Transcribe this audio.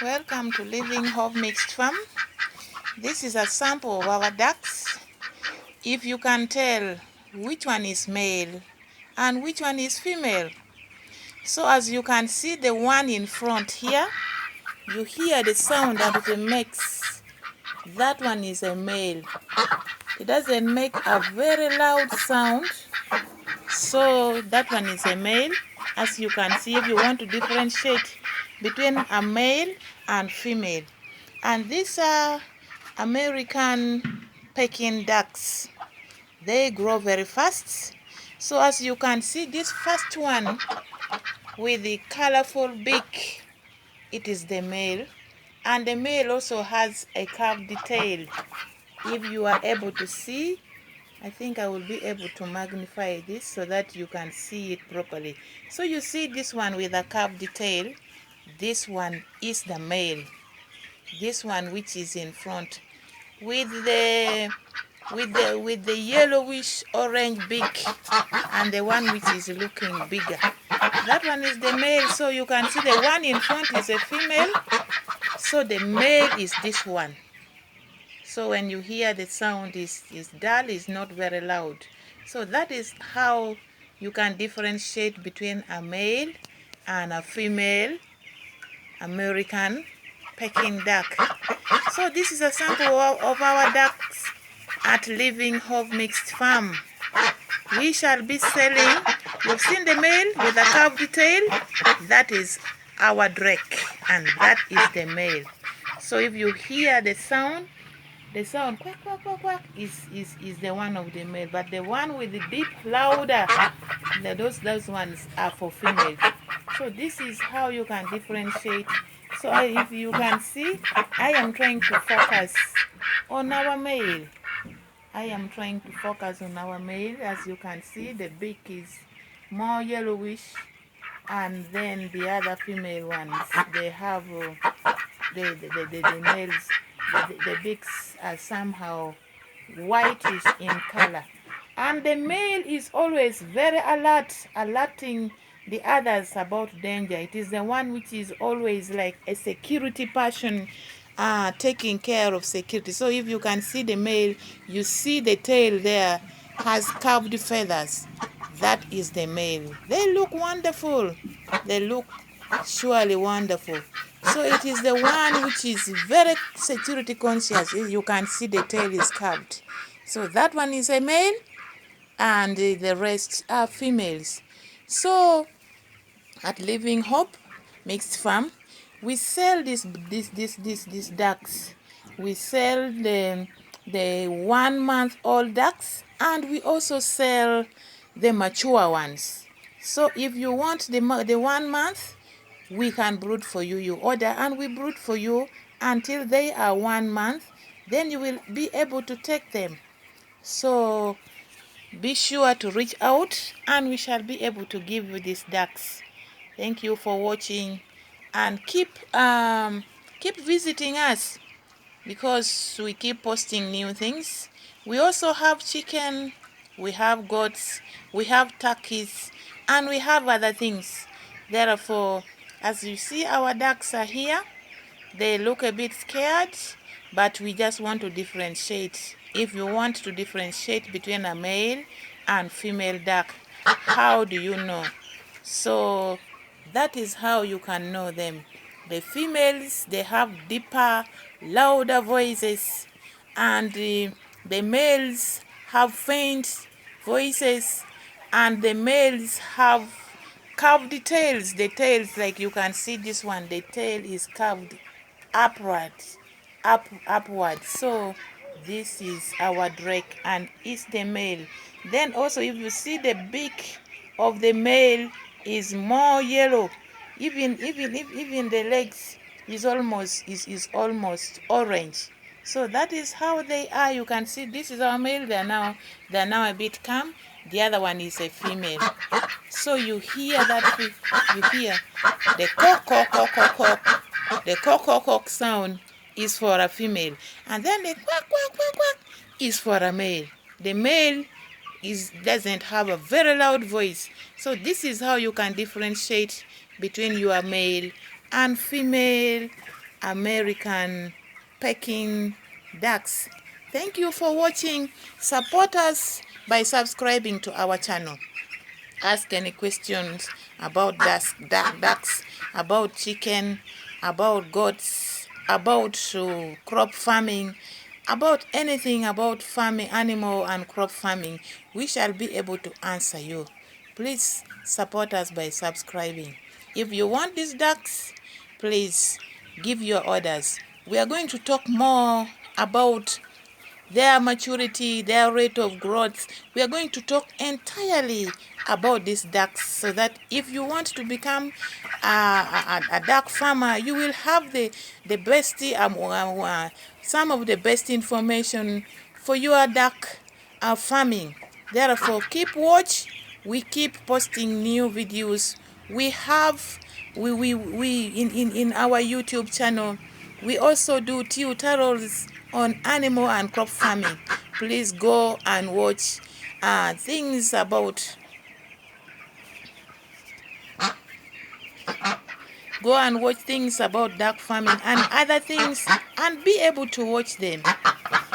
Welcome to Living Hope Mixed Farm. This is a sample of our ducks. If you can tell which one is male and which one is female. So as you can see, the one in front here, you hear the sound that it makes. That one is a male. It doesn't make a very loud sound. So that one is a male. As you can see, if you want to differentiate between a male and female. And these are American Pekin ducks. They grow very fast. So as you can see, this first one with the colorful beak, it is the male. And the male also has a curved tail. If you are able to see, I think I will be able to magnify this so that you can see it properly. So you see this one with a curved tail. This one is the male. This one which is in front with the yellowish orange beak, and the one which is looking bigger. That one is the male. So you can see the one in front is a female. So the male is this one. So when you hear the sound is dull, is not very loud. So that is how you can differentiate between a male and a female American Peking duck. So this is a sample of our ducks at Living Hope Mixed Farm. We shall be selling, you've seen the male with a curved tail, that is our drake, and that is the male. So if you hear the sound quack, quack, quack, quack is the one of the male, but the one with the deep, louder, those ones are for female. So this is how you can differentiate. So if you can see, I am trying to focus on our male. I am trying to focus on our male. As you can see, the beak is more yellowish, and then the other female ones, they have the males, the beaks are somehow whitish in color. And the male is always very alert, alerting the others about danger. It is the one which is always like a security person, taking care of security. So if you can see the male, you see the tail there has curved feathers. That is the male. They look wonderful. They look surely wonderful. So it is the one which is very security conscious. You can see the tail is curved. So that one is a male, and the rest are females. So at Living Hope Mixed Farm, we sell these ducks. We sell the 1 month old ducks, and we also sell the mature ones. So if you want the 1 month, we can brood for you. You order and we brood for you until they are 1 month. Then you will be able to take them. So be sure to reach out, and we shall be able to give you these ducks. Thank you for watching, and keep visiting us, because we keep posting new things. We also have chicken, we have goats, we have turkeys, and we have other things. Therefore, as you see, our ducks are here. They look a bit scared, but we just want to differentiate. If you want to differentiate between a male and female duck, how do you know? So that is how you can know them. The females, they have deeper, louder voices, and the males have faint voices, and the males have curved tails. The tails, like you can see this one, the tail is curved upward. So this is our drake, and it's the male. Then also, if you see, the beak of the male is more yellow. Even the legs is almost orange. So that is how they are. You can see this is our male. They're now a bit calm. The other one is a female. So you hear that, you hear the cock cock cock cock cock. The cock cock cock sound is for a female, and then the quack quack quack quack is for a male. The male doesn't have a very loud voice. So this is how you can differentiate between your male and female American Pekin ducks. Thank you for watching. Support us by subscribing to our channel. Ask any questions about ducks, about chicken, about goats, about crop farming, about anything about farming, animal and crop farming. We shall be able to answer you. Please support us by subscribing. If you want these ducks, please give your orders. We are going to talk more about their maturity, their rate of growth. We are going to talk entirely about these ducks so that if you want to become a duck farmer, you will have the best, some of the best information for your duck farming. Therefore, keep watch. We keep posting new videos. We have in our YouTube channel. We also do tutorials on animal and crop farming. Please go and watch things about duck farming and other things and be able to watch them.